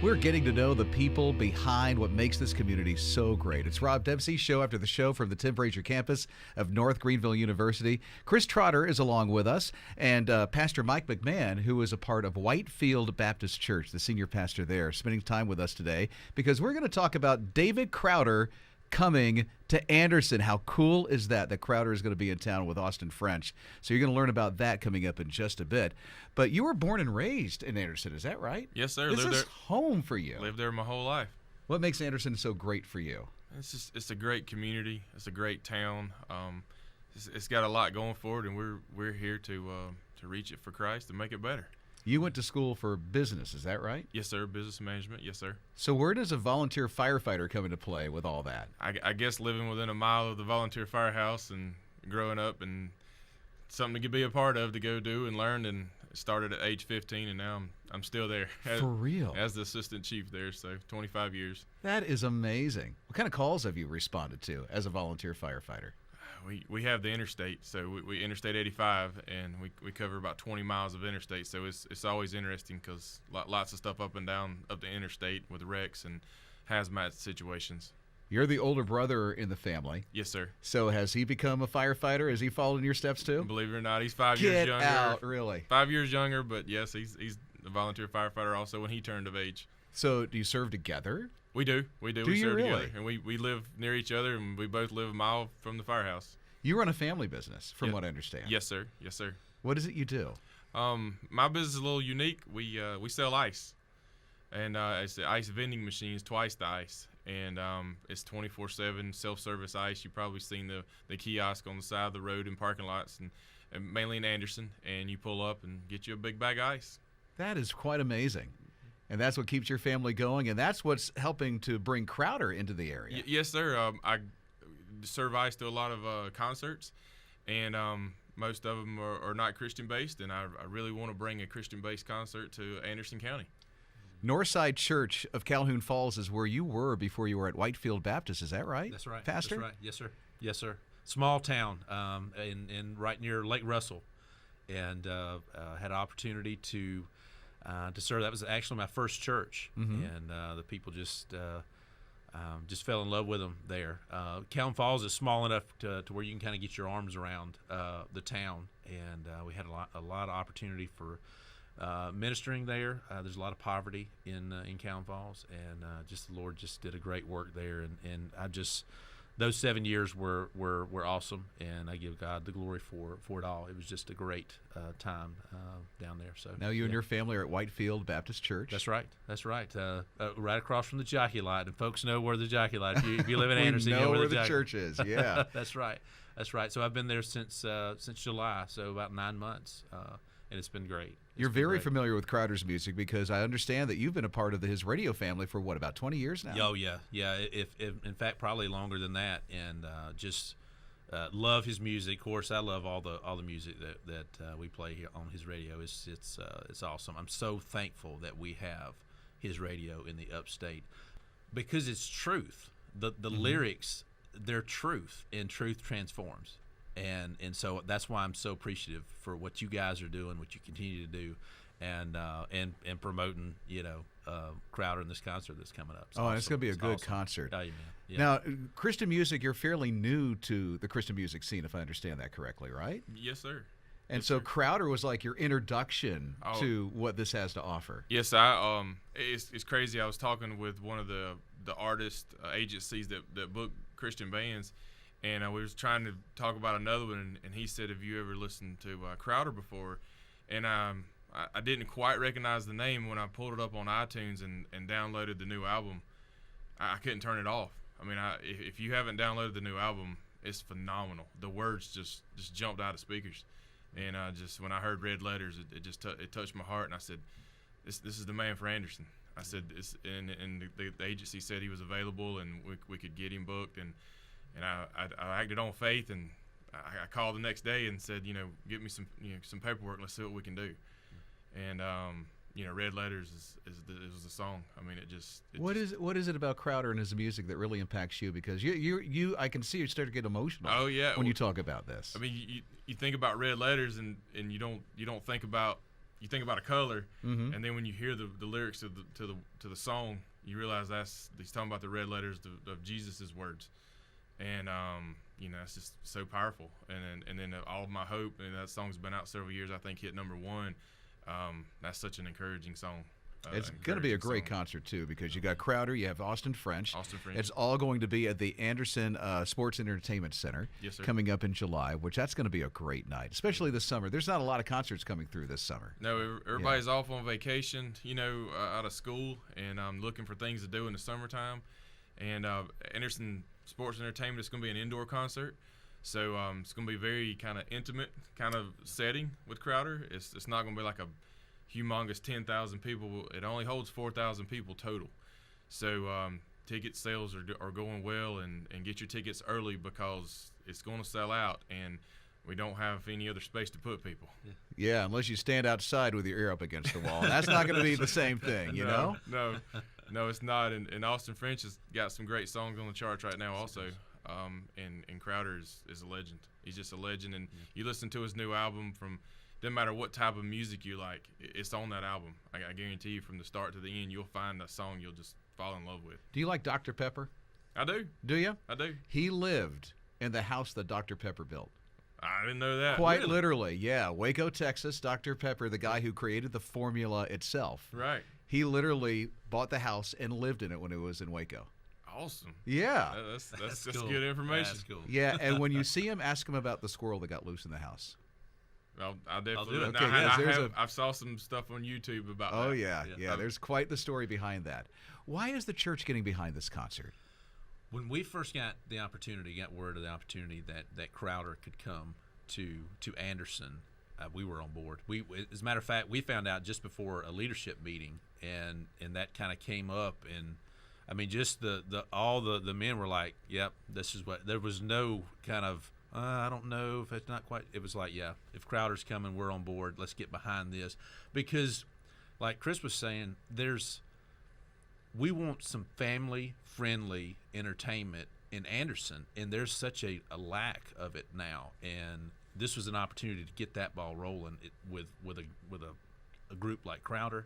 We're getting to know the people behind what makes this community so great. It's Rob Dempsey's show after the show from the Tim Frazier campus of North Greenville University. Chris Trotter is along with us, and Pastor Mike McMahon, who is a part of Whitefield Baptist Church, the senior pastor there, spending time with us today because we're going to talk about David Crowder coming to Anderson. How cool is that Crowder is going to be in town with Austin French? So you're going to learn about that coming up in just a bit. But you were born and raised in Anderson, is that right? Yes, sir. This is home for you. Lived there my whole life. What makes Anderson so great for you? It's a great community. It's a great town. It's got a lot going for it, and we're here to reach it for Christ and make it better. You went to school for business, is that right? Yes, sir. Business management. Yes, sir. So where does a volunteer firefighter come into play with all that? I guess living within a mile of the volunteer firehouse and growing up, and something to be a part of, to go do and learn. And started at age 15, and now I'm still there. For real? As the assistant chief there, so 25 years. That is amazing. What kind of calls have you responded to as a volunteer firefighter? We have the interstate, so we Interstate 85, and we cover about 20 miles of interstate, so it's always interesting because lots of stuff up and down up the interstate with wrecks and hazmat situations. You're the older brother in the family. Yes, sir. So has he become a firefighter? Has he followed in your steps too? Believe it or not, he's 5 years younger. Get out, really? 5 years younger, but yes, he's a volunteer firefighter also when he turned of age. So do you serve together? We do. Do we you serve really? together, and we live near each other, and we both live a mile from the firehouse. You run a family business, from Yep. what I understand. Yes, sir. Yes, sir. What is it you do? My business is a little unique. We sell ice, and it's the ice vending machines, twice the ice, and it's 24/7 self-service ice. You've probably seen the kiosk on the side of the road in parking lots, and mainly in Anderson, and you pull up and get you a big bag of ice. That is quite amazing. And that's what keeps your family going, and that's what's helping to bring Crowder into the area. Yes, sir. I serve ice to a lot of concerts, and most of them are not Christian-based, and I really want to bring a Christian-based concert to Anderson County. Northside Church of Calhoun Falls is where you were before you were at Whitefield Baptist. Is that right? That's right. Pastor? That's right. Yes, sir. Yes, sir. Small town, in right near Lake Russell, and had an opportunity to serve. That was actually my first church, and the people just fell in love with them there. Calhoun Falls is small enough to where you can kind of get your arms around the town, and we had a lot of opportunity for ministering there. There's a lot of poverty in Calhoun Falls, and just the Lord just did a great work there, and I just those 7 years were awesome, and I give God the glory for it all. It was just a great time down there. So now you and your family are at Whitefield Baptist Church. That's right. That's right. Right across from the Jockey Lot, and folks know where the Jockey Lot. If you live in Anderson, we you know where the Jockey church is. Yeah, that's right. That's right. So I've been there since July, so about 9 months, and it's been great. You're very familiar with Crowder's music because I understand that you've been a part of his radio family for what, about 20 years now? Oh yeah. If in fact probably longer than that, and just love his music. Of course, I love all the music that we play here on his radio. It's awesome. I'm so thankful that we have his radio in the upstate because it's truth. The lyrics, they're truth, and truth transforms. And so that's why I'm so appreciative for what you guys are doing, what you continue to do, and promoting, Crowder in this concert that's coming up. It's going to be a good concert. Oh, man. Yeah. Now, Christian music, you're fairly new to the Christian music scene, if I understand that correctly, right? Yes, sir. And yes, so sir. Crowder was like your introduction to what this has to offer. Yes, it's crazy. I was talking with one of the artist agencies that book Christian bands, and we was trying to talk about another one, and he said, have you ever listened to Crowder before? And I didn't quite recognize the name. When I pulled it up on iTunes and downloaded the new album, I couldn't turn it off. I mean, if you haven't downloaded the new album, it's phenomenal. The words just jumped out of speakers. And just when I heard Red Letters, it touched my heart, and I said, this is the man for Anderson. I said, and the agency said he was available, and we could get him booked, and I acted on faith, and I called the next day and said, get me some paperwork. Let's see what we can do. And Red Letters is the song. I mean, What is it about Crowder and his music that really impacts you? Because you I can see you start to get emotional. Oh yeah. When you talk about this. I mean, you think about Red Letters, and you don't think about you think about a color, and then when you hear the lyrics to the song, you realize he's talking about the red letters of Jesus' words, and it's just so powerful. And then All of My Hope, and that song's been out several years. I think hit #1. That's such an encouraging song. It's going to be a great concert, too, because you got Crowder, you have Austin French. French. It's all going to be at the Anderson Sports and Entertainment Center coming up in July, which that's going to be a great night, especially this summer. There's not a lot of concerts coming through this summer. No, everybody's off on vacation, out of school, and I'm looking for things to do in the summertime. And Anderson Sports and Entertainment is going to be an indoor concert. So it's going to be very kind of intimate kind of setting with Crowder. It's not going to be like a humongous 10,000 people. It only holds 4,000 people total. So ticket sales are going well, and get your tickets early because it's going to sell out, and we don't have any other space to put people. Yeah, unless you stand outside with your ear up against the wall. That's not going to be the same thing, you know? No, it's not. And Austin French has got some great songs on the charts right now also. And Crowder is a legend. He's just a legend. And you listen to his new album, doesn't matter what type of music you like, it's on that album. I guarantee you, from the start to the end, you'll find a song you'll just fall in love with. Do you like Dr. Pepper? I do. Do you? I do. He lived in the house that Dr. Pepper built. I didn't know that. Quite literally, yeah. Waco, Texas, Dr. Pepper, the guy who created the formula itself. Right. He literally bought the house and lived in it when it was in Waco. Awesome. Yeah. That's cool. good information. That's cool. Yeah, and when you see him, ask him about the squirrel that got loose in the house. I'll definitely do it. Okay, I saw some stuff on YouTube about that. Oh, yeah. There's quite the story behind that. Why is the church getting behind this concert? When we first got word of the opportunity that Crowder could come to Anderson, we were on board. As a matter of fact, we found out just before a leadership meeting, and that kind of came up, and I mean, just all the men were like, "Yep, this is what." There was no kind of I don't know if it's not quite. It was like, yeah, if Crowder's coming, we're on board. Let's get behind this, because, like Chris was saying, we want some family-friendly entertainment in Anderson, and there's such a lack of it now. And this was an opportunity to get that ball rolling with a group like Crowder.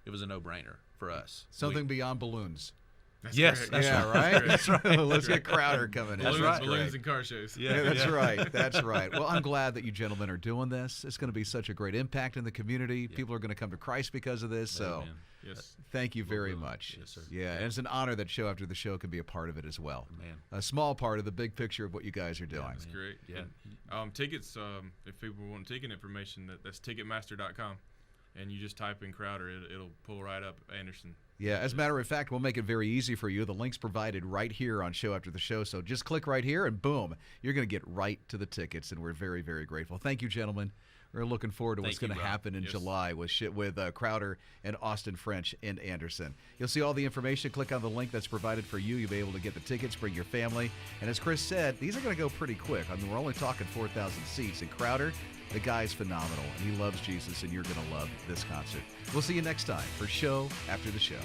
It was a no-brainer for us. Something beyond balloons. That's yes, correct. Right. That's right. Let's get Crowder coming in. Balloons and car shows. Yeah, that's right. That's right. Well, I'm glad that you gentlemen are doing this. It's going to be such a great impact in the community. Yeah. People are going to come to Christ because of this. So, yes. Thank you very much. Yes, sir. Yeah, and it's an honor that Show After the Show can be a part of it as well. Man, a small part of the big picture of what you guys are doing. That's great. Yeah. And, tickets. If people want ticket information, that's Ticketmaster.com, and you just type in Crowder, it'll pull right up Anderson. Yeah, as a matter of fact, we'll make it very easy for you. The link's provided right here on Show After the Show. So just click right here, and boom, you're going to get right to the tickets, and we're very, very grateful. Thank you, gentlemen. We're looking forward to what's going to happen in July with Crowder and Austin French in Anderson. You'll see all the information. Click on the link that's provided for you. You'll be able to get the tickets, bring your family. And as Chris said, these are going to go pretty quick. I mean, we're only talking 4,000 seats. And Crowder, the guy's phenomenal, and he loves Jesus, and you're going to love this concert. We'll see you next time for Show After the Show.